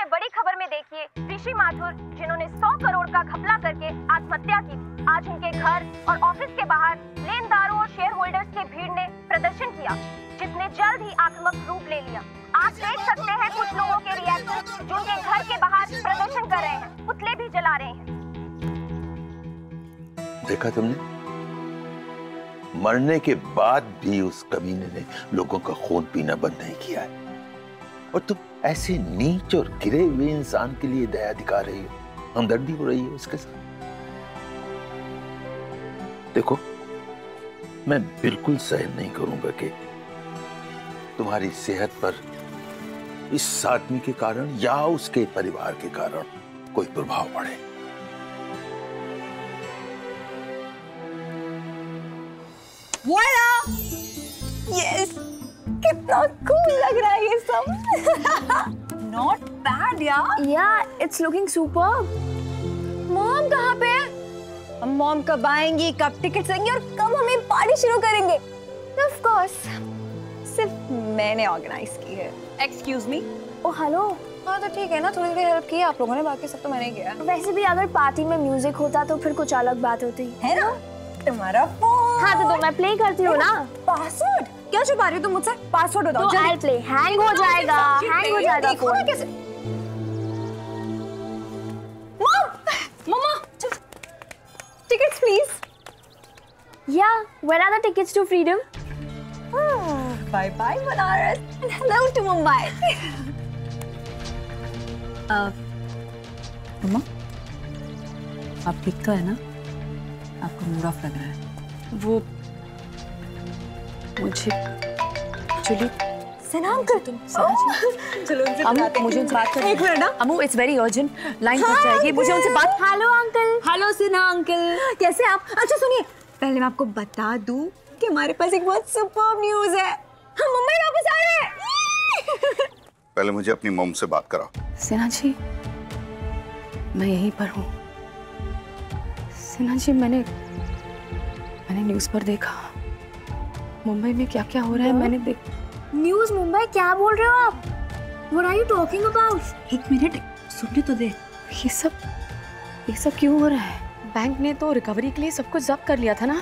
सबसे बड़ी खबर में देखिए ऋषि माथुर, जिन्होंने 100 करोड़ का घपला करके आत्महत्या की। आज उनके घर और ऑफिस के बाहर लेनदारों और शेयर होल्डर्स की भीड़ ने प्रदर्शन किया, जिसने जल्द ही आक्रामक रूप ले लिया। आप देख सकते हैं कुछ लोगों के रिएक्शन जो उनके घर के बाहर प्रदर्शन कर रहे हैं, पुतले भी जला रहे हैं। देखा तुमने, मरने के बाद भी उस कमीने ने लोगों का खून पीना बंद नहीं किया है, और तुम ऐसे नीच और गिरे हुए इंसान के लिए दया दिखा रही हो, हमदर्दी हो रही है उसके साथ। देखो, मैं बिल्कुल सहन नहीं करूंगा कि तुम्हारी सेहत पर इस आदमी के कारण या उसके परिवार के कारण कोई प्रभाव पड़े। यस, कितना कूल लग रहा है ये सब। नॉट बैड यार। Yeah, it's looking superb. Mom कहाँ पे है? हम मॉम कब आएंगी, कब टिकट लेंगे और कब हम ये पार्टी शुरू करेंगे? Of course, सिर्फ मैंने ऑर्गेनाइज की है। Excuse me? Oh, hello. हाँ तो ठीक है ना, थोड़ी थोड़ी हेल्प की आप लोगों ने, बाकी सब तो मैंने किया। वैसे भी अगर पार्टी में म्यूजिक होता तो फिर कुछ अलग बात होती है ना? तुम्हारा फोन। हाँ तो मैं प्ले करती हूँ ना। पासवर्ड? क्या छुपा रही हो तुम मुझसे? पासवर्ड बताओ। तो I'll play. हैंग हो जाएगा, हैंग हो जाएगा फोन। कैसे? मॉम, मम्मा, tickets please. Yeah, when are the tickets to freedom? Bye bye Banaras and hello to Mumbai. मम्मा, आप ठीक तो है ना? आपको मूड ऑफ लग रहा है। वो मुझे एक्चुअली सलाम कर तुम। चलो उनसे बात, मुझे उनसे बात करनी है। एक मिनट ना Ammu, it's very urgent, line cut जाएगी, मुझे उनसे बात। Hello uncle. Hello Sinha uncle, कैसे आप? अच्छा सुनिए, पहले मैं आपको बता दूं कि हमारे पास एक बहुत सुपर्ब न्यूज़ है। हम मुंबई वापस आ रहे हैं। पहले मुझे अपनी मॉम से बात कराओ। सिन्हा जी, मैं यहीं पर हूँ। सिन्हा जी, मैंने न्यूज़ पर देखा मुंबई में क्या क्या हो रहा है। मैंने न्यूज़ मुंबई? क्या बोल रहे हो आप? What are you talking about? एक मिनट सुनने तो दे। ये सब क्यों हो रहा है? बैंक ने तो रिकवरी के लिए सब कुछ जब्त कर लिया था ना,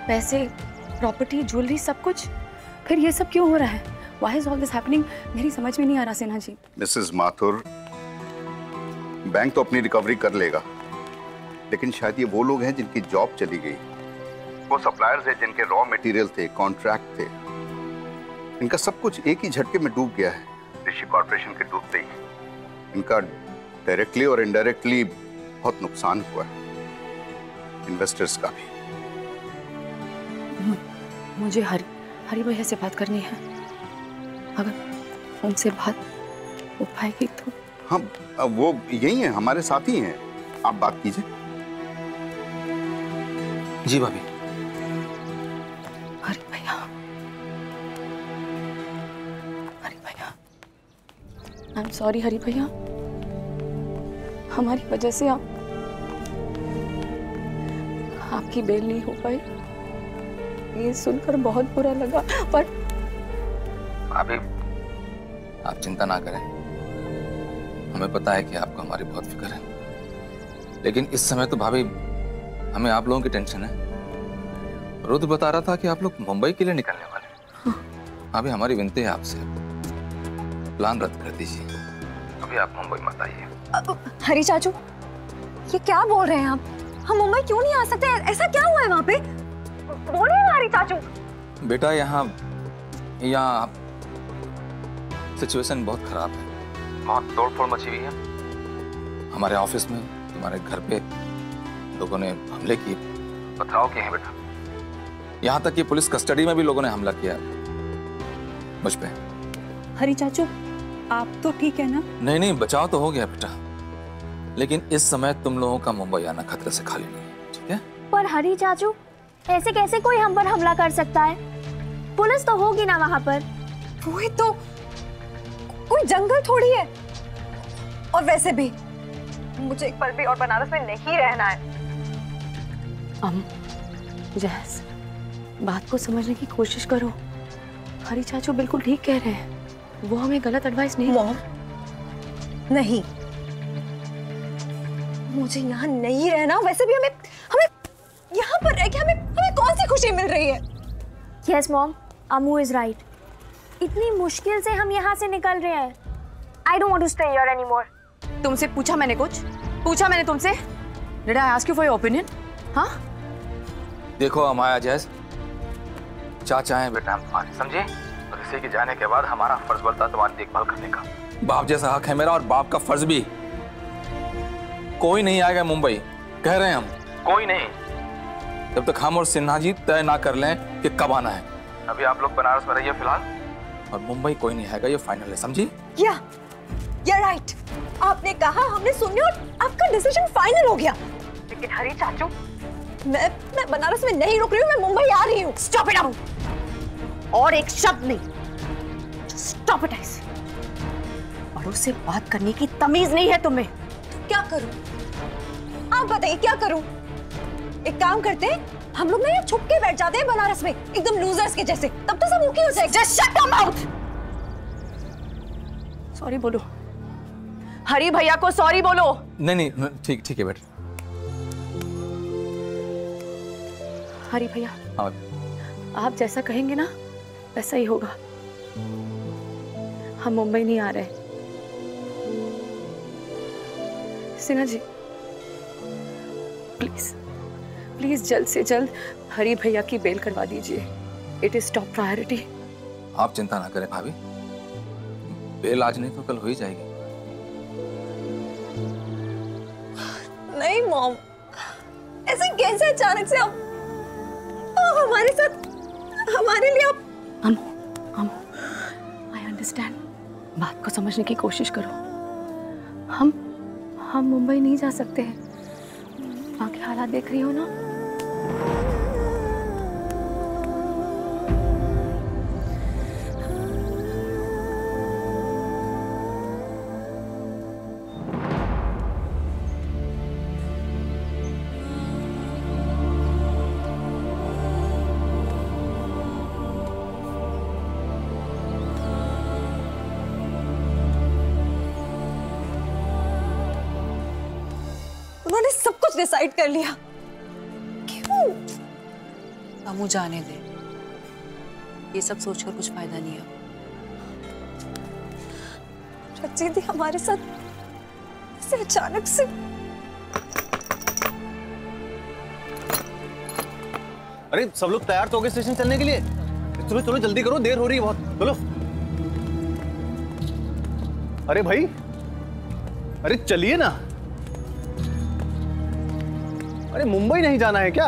पैसे, प्रॉपर्टी, ज्वेलरी, सब कुछ। फिर ये सब क्यों हो रहा है? Why is all this happening? मेरी समझ में नहीं आ रहा सिन्हा जी। मिसेस माथुर, बैंक तो अपनी रिकवरी कर लेगा, लेकिन शायद ये वो लोग हैं जिनकी जॉब चली गई, वो सप्लायर्स हैं जिनके रॉ मटेरियल थे, कॉन्ट्रैक्ट थे, इनका सब कुछ एक ही झटके में डूब गया है। ऋषि कॉर्पोरेशन के डूबते ही इनका डायरेक्टली और इनडायरेक्टली बहुत नुकसान हुआ है, इन्वेस्टर्स का भी। मुझे हरी भैया से बात करनी है, अगर उनसे बात हो पाएगी तो। हाँ, वो यही है, हमारे साथ ही हैं, आप बात कीजिए। जी भाभी। हरी भैया, आई एम सॉरी हरी भैया, हमारी वजह से आपकी बेल नहीं हो पाई। ये सुनकर बहुत बुरा लगा, पर भाभी आप चिंता ना करें, हमें पता है कि आपको हमारी बहुत फिक्र है, लेकिन इस समय तो भाभी हमें आप लोगों की टेंशन है। रुद्र बता रहा था कि आप लोग मुंबई के लिए निकलने वाले हैं। भाभी हमारी विनती है आपसे, प्लान रद्द कर दीजिए, अभी आप मुंबई मत आइए। हरी चाचू, ये क्या बोल रहे हैं आप? हम मुंबई क्यों नहीं आ सकते? ऐसा क्या हुआ है वहाँ पे? बोलिए ना हरी चाचू। बेटा यहाँ सिचुएशन बहुत खराब है, बहुत तोड़फोड़ मची हुई है। हमारे ऑफिस में, तुम्हारे घर पे लोगों ने हमले किए, पथराव किए हैं बेटा। यहाँ तक कि पुलिस कस्टडी में भी लोगों ने हमला किया मुझ पे। हरी चाचू, आप तो ठीक है ना? नहीं, बचाव तो हो गया बेटा, लेकिन इस समय तुम लोगों का मुंबई आना खतरे से खाली नहीं है, ठीक है? पर हरी चाचू, ऐसे कैसे कोई हम पर हमला कर सकता है? पुलिस तो होगी ना वहाँ पर। वही तो, कोई जंगल थोड़ी है। और वैसे भी मुझे एक पल भी और बनारस में नहीं रहना है। जैस, बात को समझने की कोशिश करो। हरी चाचू बिल्कुल ठीक कह रहे हैं, वो हमें गलत एडवाइस नहीं। मॉम, नहीं, मुझे यहाँ नहीं रहना। वैसे भी हमें हमें यहाँ पर रह के हमें हमें कौन सी खुशी मिल रही है? Yes, Mom, Amu is right. इतनी मुश्किल से हम यहाँ से निकल रहे हैं। I don't want to stay here anymore. तुमसे पूछा मैंने कुछ? पूछा मैंने तुमसे? Did I ask you for your opinion? हाँ? देखो अमाया जैस, चाचा है बेटा तुम्हारे, समझे? और इसी के जाने के बाद हमारा फर्ज बनता तुम्हारी देखभाल करने का। बाप जैसा हक है मेरा और बाप का फर्ज भी। कोई नहीं आएगा मुंबई, कह रहे हैं हम, कोई नहीं, जब तक हम और सिन्हा जी तय ना कर लें कि कब आना है। अभी आप लोग बनारस में रहिए फिलहाल, और मुंबई कोई नहीं आएगा, ये फाइनल है, समझी? या राइट, आपने कहा, हमने सुनी और आपका डिसीजन फाइनल हो गया। लेकिन हरी चाचू, मैं बनारस में नहीं रुक रही हूँ, मैं मुंबई आ रही हूँ। स्टॉप इट अमू, और एक शब्द नहीं। स्टॉप इट ऐसे। बड़ों से बात करने की तमीज नहीं है तुम्हें। तो क्या करूं? आप बताइए क्या करूं? एक काम करते हैं, हम लोग ना यहाँ छुप के बैठ जाते हैं बनारस में, एकदम लूजर्स के जैसे, तब तो सब ओके हो जाएगा। Just shut your mouth. Sorry बोलो, हरी भैया को सॉरी बोलो। नहीं, ठीक है बेटा। हरी भैया, हाँ, आप जैसा कहेंगे ना वैसा ही होगा। हम मुंबई नहीं आ रहे। सिन्हा जी, प्लीज जल्द से जल्द हरी भैया की बेल करवा दीजिए। It is top priority. आप चिंता ना करें भाभी, बेल आज नहीं तो कल हो ही जाएगी। नहीं मॉम, ऐसे कैसे अचानक से आप हमारे साथ, हमारे लिए आप। Amu, I understand. बात को समझने की कोशिश करो। हम मुंबई नहीं जा सकते हैं। वहाँ के हालात देख रही हो ना। उन्होंने सब कुछ डिसाइड कर लिया। क्यों? अमू जाने दे, ये सब सोचकर कुछ फायदा नहीं है। रची थी हमारे साथ ऐसे अचानक से। अरे सब लोग तैयार तो हो गए स्टेशन चलने के लिए? चलो चलो जल्दी करो, देर हो रही है बहुत, चलो। अरे भाई, अरे चलिए ना। अरे मुंबई नहीं जाना है क्या?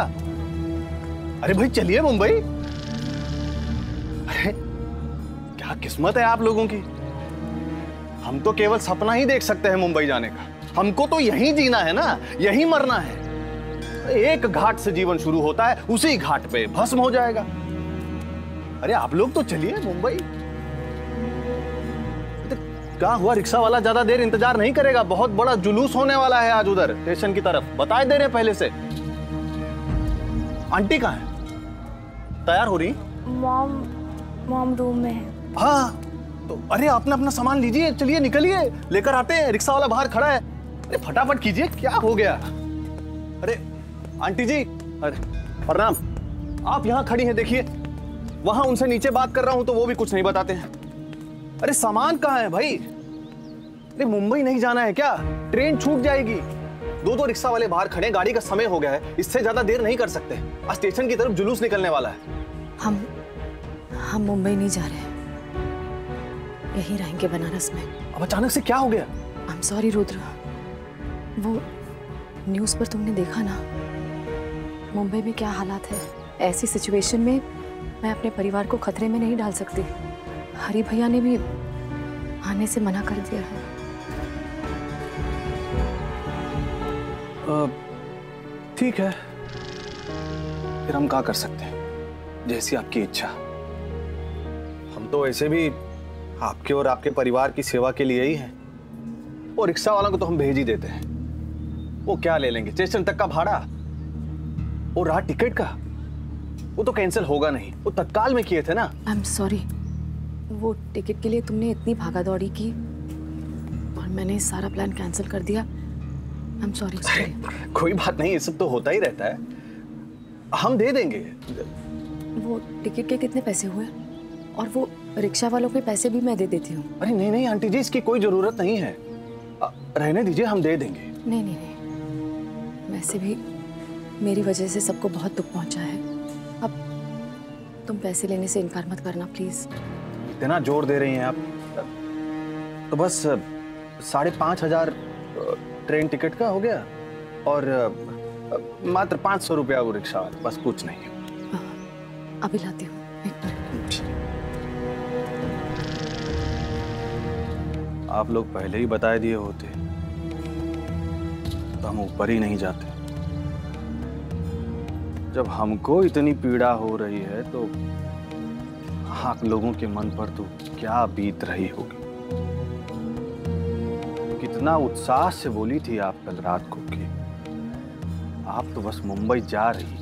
अरे भाई चलिए मुंबई। अरे क्या किस्मत है आप लोगों की। हम तो केवल सपना ही देख सकते हैं मुंबई जाने का। हमको तो यहीं जीना है ना, यहीं मरना है। एक घाट से जीवन शुरू होता है, उसी घाट पे भस्म हो जाएगा। अरे आप लोग तो चलिए मुंबई। क्या हुआ, रिक्शा वाला ज्यादा देर इंतजार नहीं करेगा, बहुत बड़ा जुलूस होने वाला है आज उधर स्टेशन की तरफ, बताए दे रहे पहले से। आंटी कहाँ है? तैयार हो रही? मॉम रूम में है। हाँ तो अरे आपने अपना सामान लीजिए, चलिए निकलिए, लेकर आते हैं। रिक्शा वाला बाहर खड़ा है, अरे फटाफट कीजिए, क्या हो गया? अरे आंटी जी, अरे प्रणाम। आप यहाँ खड़ी हैं, देखिए वहां उनसे नीचे बात कर रहा हूं तो वो भी कुछ नहीं बताते हैं। अरे सामान कहाँ है भाई? अरे मुंबई नहीं जाना है क्या? ट्रेन छूट जाएगी। दो रिक्शा वाले बाहर खड़े, गाड़ी का समय हो गया है, इससे ज्यादा देर नहीं कर सकते। आज स्टेशन की तरफ जुलूस निकलने वाला है। हम मुंबई नहीं जा रहे हैं, यहीं रहेंगे बनारस में। अब अचानक से क्या हो गया? आई एम सॉरी रुद्र, वो न्यूज़ पर तुमने देखा ना मुंबई में क्या हालात है। ऐसी सिचुएशन में मैं अपने परिवार को खतरे में नहीं डाल सकती। हरी भैया ने भी आने से मना कर दिया है। ठीक है, फिर हम क्या कर सकते हैं, जैसी आपकी इच्छा। हम तो ऐसे भी आपके और आपके परिवार की सेवा के लिए ही हैं। और रिक्शा वालों को तो हम भेज ही देते हैं, वो क्या ले लेंगे, स्टेशन तक का भाड़ा। और रहा टिकट का, वो तो कैंसिल होगा नहीं, वो तत्काल में किए थे ना। आई एम सॉरी, वो टिकट के लिए तुमने इतनी भागा दौड़ी की और मैंने सारा प्लान कैंसिल कर दिया। I am sorry. कोई बात नहीं, ये सब तो होता ही रहता है, हम दे देंगे। वो टिकट के कितने पैसे हुए? और वो रिक्शा वालों के पैसे भी मैं दे देती हूँ। अरे नहीं नहीं आंटी जी, इसकी कोई जरूरत नहीं है, रहने दीजिए, हम दे देंगे। नहीं नहीं नहीं, वैसे भी मेरी वजह से सबको बहुत दुख पहुंचा है। अब तुम पैसे लेने से इनकार मत करना प्लीज। इतना जोर दे रही हैं आप, तो बस 5,500 ट्रेन टिकट का हो गया और मात्र 500 रुपया वो रिक्शा वाले, बस कुछ नहीं। अभी लाती हूँ एक मिनट। आप लोग पहले ही बता दिए होते तो हम ऊपर ही नहीं जाते। जब हमको इतनी पीड़ा हो रही है तो आप लोगों के मन पर तो क्या बीत रही होगी। कितना उत्साह से बोली थी आप कल रात को कि आप तो बस मुंबई जा रही,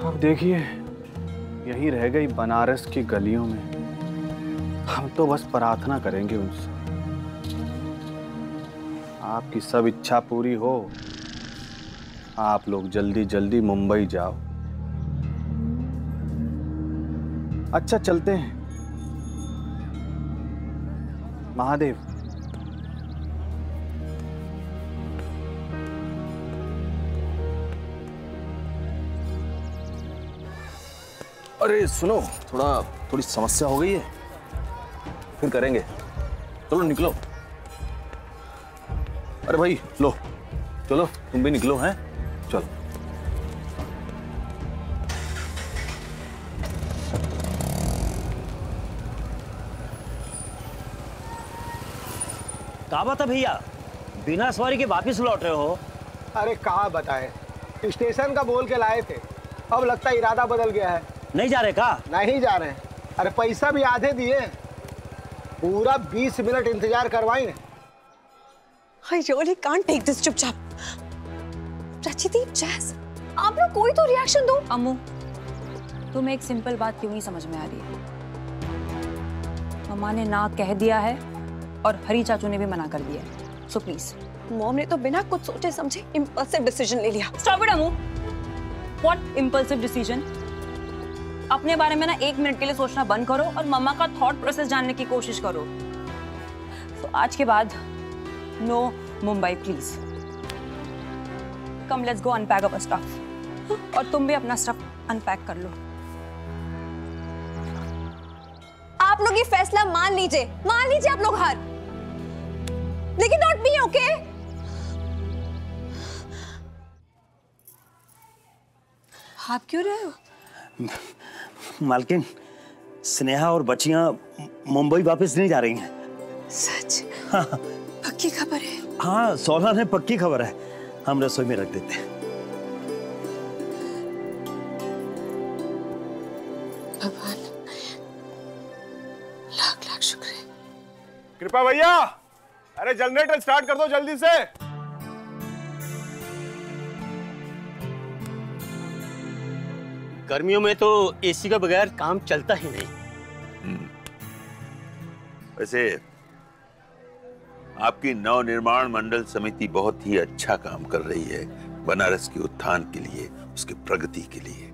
अब देखिए यही रह गई बनारस की गलियों में। हम तो बस प्रार्थना करेंगे उनसे आपकी सब इच्छा पूरी हो, आप लोग जल्दी जल्दी मुंबई जाओ। अच्छा चलते हैं, महादेव। अरे सुनो, थोड़ी समस्या हो गई है, फिर करेंगे। चलो निकलो। अरे भाई लो, चलो तुम भी निकलो। हैं चलो। कहा बता भैया, बिना सवारी के वापिस लौट रहे हो? अरे कहाँ बताए, स्टेशन का बोल के लाए थे, अब लगता है इरादा बदल गया है। नहीं जा रहे का? नहीं जा रहे हैं। अरे पैसा भी आधे दिए, पूरा 20 मिनट इंतजार करवाई। I really can't take this। चुपचाप। रचिति, जैस, आप लोग कोई तो रिएक्शन दो। अम्मू, तुम्हें एक सिंपल बात क्यों नहीं समझ में आ रही है? मम्मा ने ना कह दिया है और हरी चाचू ने भी मना कर दिया है, सो प्लीज। मॉम ने तो बिना कुछ सोचे समझे इम्पल्सिव डिसीजन ले लिया। Stop it Ammu. What impulsive decision? अपने बारे में ना 1 मिनट के लिए सोचना बंद करो और मम्मा का थॉट प्रोसेस जानने की कोशिश करो। तो आज के बाद no Mumbai please. Come let's go unpack our stuff. और तुम भी अपना स्टफ अनपैक कर लो। आप लोग ये फैसला मान लीजिए आप लोग हार, लेकिन नॉट मी, ओके? आप क्यों रहे हो? मालकिन, स्नेहा और बच्चियां मुंबई वापस नहीं जा रही हैं। सच? हाँ पक्की खबर है? हाँ, सोना ने पक्की खबर है। हम रसोई में रख देते हैं। भगवान, लाख लाख शुक्र है। कृपा भैया, अरे जनरेटर स्टार्ट कर दो जल्दी से। गर्मियों में तो एसी का बगैर काम चलता ही नहीं। वैसे आपकी नवनिर्माण मंडल समिति बहुत ही अच्छा काम कर रही है बनारस के उत्थान के लिए, उसकी प्रगति के लिए।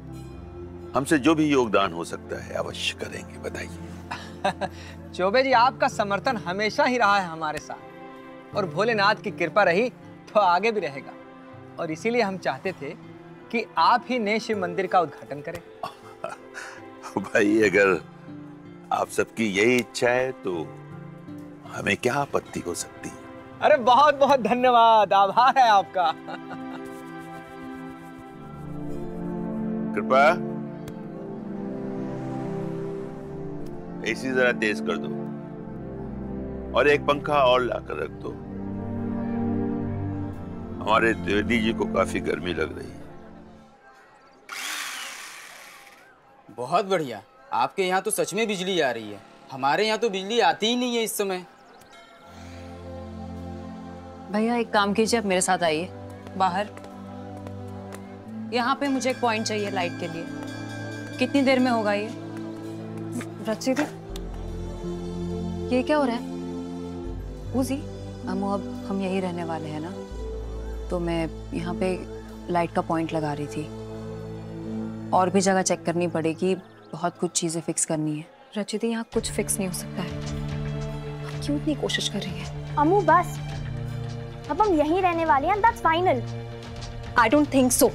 हमसे जो भी योगदान हो सकता है अवश्य करेंगे। बताइए। चौबे जी, आपका समर्थन हमेशा ही रहा है हमारे साथ, और भोलेनाथ की कृपा रही तो आगे भी रहेगा। और इसीलिए हम चाहते थे कि आप ही नए शिव मंदिर का उद्घाटन करें। भाई, अगर आप सबकी यही इच्छा है तो हमें क्या आपत्ति हो सकती है। अरे बहुत बहुत धन्यवाद, आभार है आपका। कृपा, एसी जरा तेज कर दो और एक पंखा और लाकर रख दो। हमारे द्विवेदी जी को काफी गर्मी लग रही है। बहुत बढ़िया, आपके यहाँ तो सच में बिजली आ रही है। हमारे यहाँ तो बिजली आती ही नहीं है इस समय। भैया एक काम कीजिए, आप मेरे साथ आइए बाहर। यहाँ पे मुझे एक पॉइंट चाहिए लाइट के लिए। कितनी देर में होगा ये? रचिति, ये क्या हो रहा है? उजी, अम्मू अब हम यही रहने वाले हैं ना, तो मैं यहाँ पे लाइट का पॉइंट लगा रही थी। और भी जगह चेक करनी पड़ेगी, बहुत कुछ चीजें फिक्स करनी है। रचिता, यहाँ कुछ फिक्स नहीं हो सकता है। आप क्यों इतनी कोशिश कर रही है? अम्मू बस, अब हम यहीं रहने वाले हैं, that's final. I don't think so.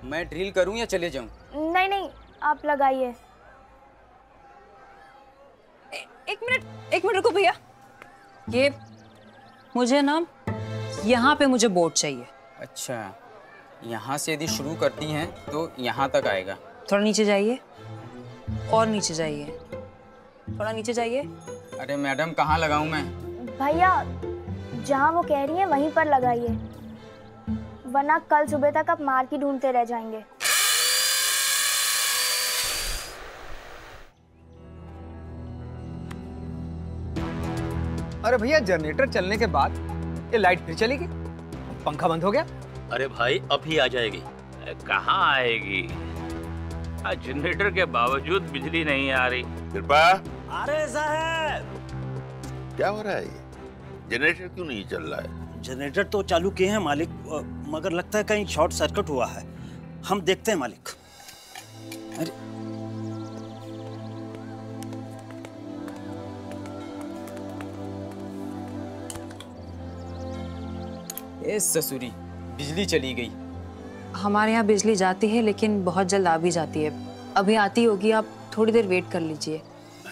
मैं ड्रिल करूं या चले जाऊं? नहीं नहीं, आप लगाइए। एक मिनट रुको भैया। ये मुझे ना यहाँ पे मुझे बोर्ड चाहिए। अच्छा, यहाँ से यदि शुरू करती हैं तो यहाँ तक आएगा। थोड़ा नीचे जाइए, और नीचे जाइए, थोड़ा नीचे जाइए। अरे मैडम, कहाँ लगाऊं मैं? भैया, जहाँ वो कह रही हैं वहीं पर लगाइए, वरना कल सुबह तक आप मार्की ढूंढते रह जाएंगे। अरे भैया, जनरेटर चलने के बाद ये लाइट फिर चलेगी, पंखा बंद हो गया। अरे भाई, अभी आ जाएगी। कहाँ आएगी? जनरेटर के बावजूद बिजली नहीं आ रही। कृपा, अरे साहब, क्या हो रहा है? ये जनरेटर क्यों नहीं चल रहा है? जनरेटर तो चालू किए हैं मालिक, मगर लगता है कहीं शॉर्ट सर्किट हुआ है। हम देखते हैं मालिक। अरे ए ससुरी, बिजली चली गई। हमारे यहाँ बिजली जाती है, लेकिन बहुत जल्द आ भी जाती है। अभी आती होगी, आप थोड़ी देर वेट कर लीजिए।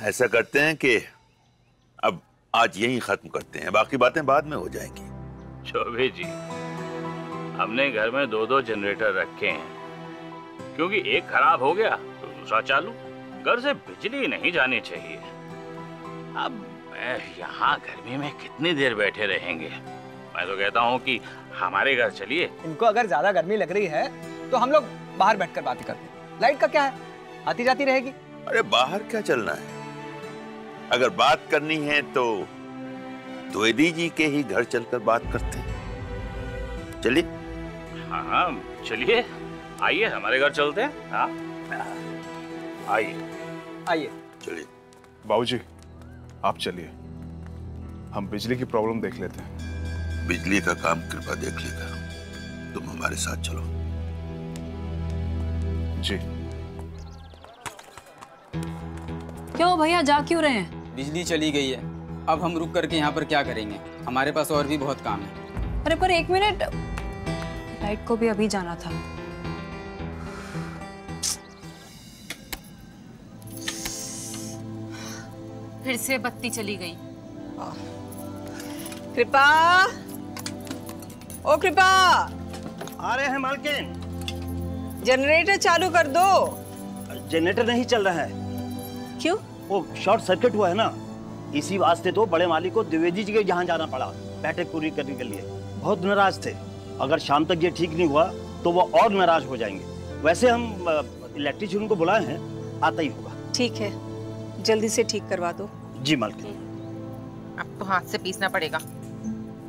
ऐसा करते हैं कि अब आज यहीं खत्म करते हैं, बाकी बातें बाद में हो जाएंगी। चौबे जी, हमने घर में 2-2 जनरेटर रखे हैं, क्योंकि एक खराब हो गया तो दूसरा चालू। घर से बिजली नहीं जानी चाहिए। अब यहाँ गर्मी में कितनी देर बैठे रहेंगे? मैं तो कहता हूँ कि हमारे घर चलिए। इनको अगर ज्यादा गर्मी लग रही है तो हम लोग बाहर बैठकर बातें करते हैं। लाइट का क्या है, आती जाती रहेगी। अरे बाहर क्या चलना है? अगर बात करनी है तो द्विवेदी जी के ही घर चलकर बात करते हैं। चलिए। हाँ, चलिए, आइए हमारे घर चलते हैं। हाँ, आइए आइए। चलिए। बाबूजी, आप चलिए, हम बिजली की प्रॉब्लम देख लेते हैं। बिजली का काम कृपा देख लेगा, तुम हमारे साथ चलो। जी। क्यों भैया, जा क्यों रहे हैं? बिजली चली गई है, अब हम रुक करके यहाँ पर क्या करेंगे? हमारे पास और भी बहुत काम है। अरे पर एक मिनट, लाइट को भी अभी जाना था। फिर से बत्ती चली गई। कृपा, ओ कृपा, आ रहे हैं मालकिन। जनरेटर चालू कर दो। जनरेटर नहीं चल रहा है। क्यों? वो शॉर्ट सर्किट हुआ है ना, इसी वास्ते तो बड़े मालिक को द्विवेदी जी के यहाँ जाना पड़ा बैठक पूरी करने के लिए। बहुत नाराज थे। अगर शाम तक ये ठीक नहीं हुआ तो वो और नाराज हो जाएंगे। वैसे हम इलेक्ट्रीशियन को बुलाए हैं, आता ही होगा। ठीक है, जल्दी से ठीक करवा दो। जी मालकिन। अब तो हाथ से पीसना पड़ेगा।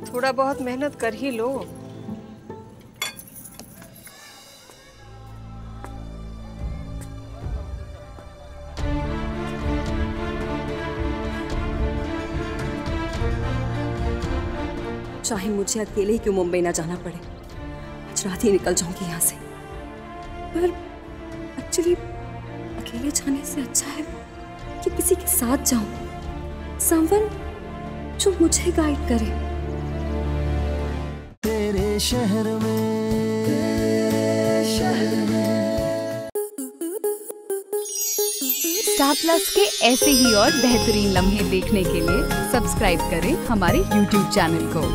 थोड़ा बहुत मेहनत कर ही लो। चाहे मुझे अकेले ही क्यों मुंबई ना जाना पड़े, आज रात ही निकल जाऊंगी यहाँ से। पर एक्चुअली अकेले जाने से अच्छा है कि किसी के साथ जाऊं, समवन जो मुझे गाइड करे। तेरे शहर में, स्टार प्लस के ऐसे ही और बेहतरीन लम्हे देखने के लिए सब्सक्राइब करें हमारे YouTube चैनल को।